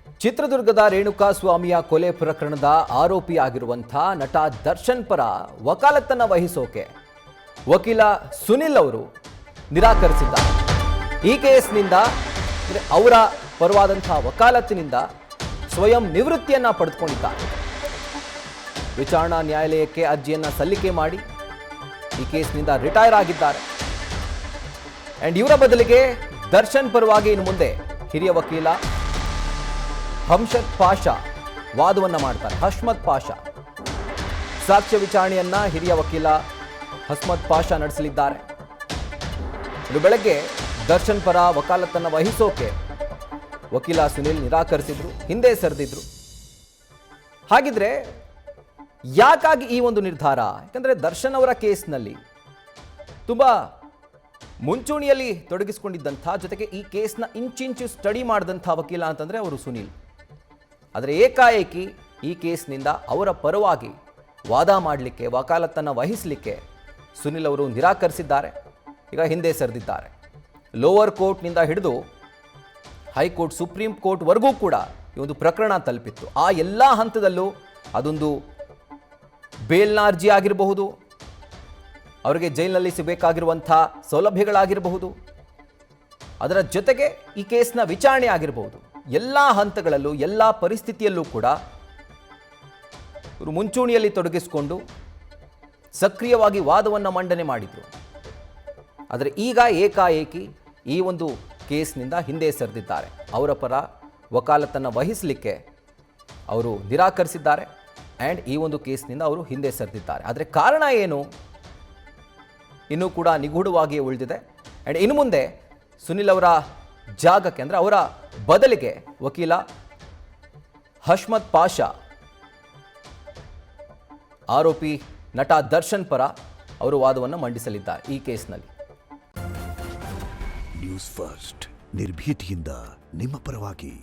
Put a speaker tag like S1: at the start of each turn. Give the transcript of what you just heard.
S1: ಚಿತ್ರದುರ್ಗದ ರೇಣುಕಾಸ್ವಾಮಿಯ ಕೊಲೆ ಪ್ರಕರಣದ ಆರೋಪಿಯಾಗಿರುವಂಥ ನಟ ದರ್ಶನ್ ಪರ ವಕಾಲತ್ತನ್ನು ವಹಿಸೋಕೆ ವಕೀಲ ಸುನಿಲ್ ಅವರು ನಿರಾಕರಿಸಿದ್ದಾರೆ. ಈ ಕೇಸ್ನಿಂದ ಅವರ ಪರವಾದಂಥ ವಕಾಲತ್ತಿನಿಂದ ಸ್ವಯಂ ನಿವೃತ್ತಿಯನ್ನು ಪಡೆದುಕೊಂಡಿದ್ದಾರೆ. ವಿಚಾರಣಾ ನ್ಯಾಯಾಲಯಕ್ಕೆ ಅರ್ಜಿಯನ್ನು ಸಲ್ಲಿಕೆ ಮಾಡಿ ಈ ಕೇಸ್ನಿಂದ ರಿಟೈರ್ ಆಗಿದ್ದಾರೆ. ಅಂಡ್ ಇವರ ಬದಲಿಗೆ ದರ್ಶನ್ ಪರವಾಗಿ ಇನ್ನು ಮುಂದೆ ಹಿರಿಯ ವಕೀಲ ಹಮ್ಷದ್ ಪಾಷಾ ವಾದವನ್ನು ಮಾಡ್ತಾರೆ. ಹಷ್ಮತ್ ಪಾಷಾ ಸಾಕ್ಷ್ಯ ವಿಚಾರಣೆಯನ್ನ ಹಿರಿಯ ವಕೀಲ ಹಸ್ಮತ್ ಪಾಷಾ ನಡೆಸಲಿದ್ದಾರೆ. ಇದು ಬೆಳಗ್ಗೆ ದರ್ಶನ್ ಪರ ವಕಾಲತ್ತನ್ನು ವಹಿಸೋಕೆ ವಕೀಲ ಸುನಿಲ್ ನಿರಾಕರಿಸಿದ್ರು, ಹಿಂದೆ ಸರಿದಿದ್ರು. ಹಾಗಿದ್ರೆ ಯಾಕಾಗಿ ಈ ಒಂದು ನಿರ್ಧಾರ? ಯಾಕಂದ್ರೆ ದರ್ಶನ್ ಅವರ ಕೇಸ್ನಲ್ಲಿ ತುಂಬಾ ಮುಂಚೂಣಿಯಲ್ಲಿ ತೊಡಗಿಸಿಕೊಂಡಿದ್ದಂಥ, ಜೊತೆಗೆ ಈ ಕೇಸ್ನ ಇಂಚಿಂಚು ಸ್ಟಡಿ ಮಾಡಿದಂಥ ವಕೀಲ ಅಂತಂದ್ರೆ ಅವರು ಸುನಿಲ್. ಆದರೆ ಏಕಾಏಕಿ ಈ ಕೇಸ್ನಿಂದ ಅವರ ಪರವಾಗಿ ವಾದ ಮಾಡಲಿಕ್ಕೆ, ವಕಾಲತ್ತನ್ನು ವಹಿಸಲಿಕ್ಕೆ ಸುನಿಲ್ ಅವರು ನಿರಾಕರಿಸಿದ್ದಾರೆ. ಈಗ ಹಿಂದೆ ಸರಿದಿದ್ದಾರೆ. ಲೋವರ್ ಕೋರ್ಟ್ನಿಂದ ಹಿಡಿದು ಹೈಕೋರ್ಟ್, ಸುಪ್ರೀಂ ಕೋರ್ಟ್ವರೆಗೂ ಕೂಡ ಈ ಒಂದು ಪ್ರಕರಣ ತಲುಪಿತ್ತು. ಆ ಎಲ್ಲ ಹಂತದಲ್ಲೂ ಅದೊಂದು ಬೇಲ್ನ ಅರ್ಜಿ ಆಗಿರಬಹುದು, ಅವರಿಗೆ ಜೈಲಿನಲ್ಲಿ ಸಿಗಬೇಕಾಗಿರುವಂಥ ಸೌಲಭ್ಯಗಳಾಗಿರಬಹುದು, ಅದರ ಜೊತೆಗೆ ಈ ಕೇಸ್ನ ವಿಚಾರಣೆ ಆಗಿರಬಹುದು. ಎಲ್ಲ ಹಂತಗಳಲ್ಲೂ, ಎಲ್ಲ ಪರಿಸ್ಥಿತಿಯಲ್ಲೂ ಕೂಡ ಇವರು ಮುಂಚೂಣಿಯಲ್ಲಿ ತೊಡಗಿಸಿಕೊಂಡು ಸಕ್ರಿಯವಾಗಿ ವಾದವನ್ನು ಮಂಡನೆ ಮಾಡಿದರು. ಆದರೆ ಈಗ ಏಕಾಏಕಿ ಈ ಒಂದು ಕೇಸ್ನಿಂದ ಹಿಂದೆ ಸರಿದಿದ್ದಾರೆ. ಅವರ ಪರ ವಕಾಲತ್ತನ್ನು ವಹಿಸಲಿಕ್ಕೆ ಅವರು ನಿರಾಕರಿಸಿದ್ದಾರೆ. ಆ್ಯಂಡ್ ಈ ಒಂದು ಕೇಸ್ನಿಂದ ಅವರು ಹಿಂದೆ ಸರಿದಿದ್ದಾರೆ. ಆದರೆ ಕಾರಣ ಏನು ಇನ್ನೂ ಕೂಡ ನಿಗೂಢವಾಗಿಯೇ ಉಳಿದಿದೆ. ಆ್ಯಂಡ್ ಇನ್ನು ಮುಂದೆ ಸುನಿಲ್ ಅವರ ಜಾಗಕ್ಕೆ, ಅಂದರೆ ಅವರ ಬದಲಿಗೆ ವಕೀಲ ಹಷ್ಮತ್ ಪಾಷಾ ಆರೋಪಿ ನಟ ದರ್ಶನ್ ಪರ ಅವರು ವಾದವನ್ನು ಮಂಡಿಸಲಿದ್ದಾರೆ ಈ ಕೇಸ್ನಲ್ಲಿ.
S2: ನ್ಯೂಸ್ ಫಸ್ಟ್ ನಿರ್ಭೀತಿಯಿಂದ ನಿಮ್ಮ ಪರವಾಗಿ.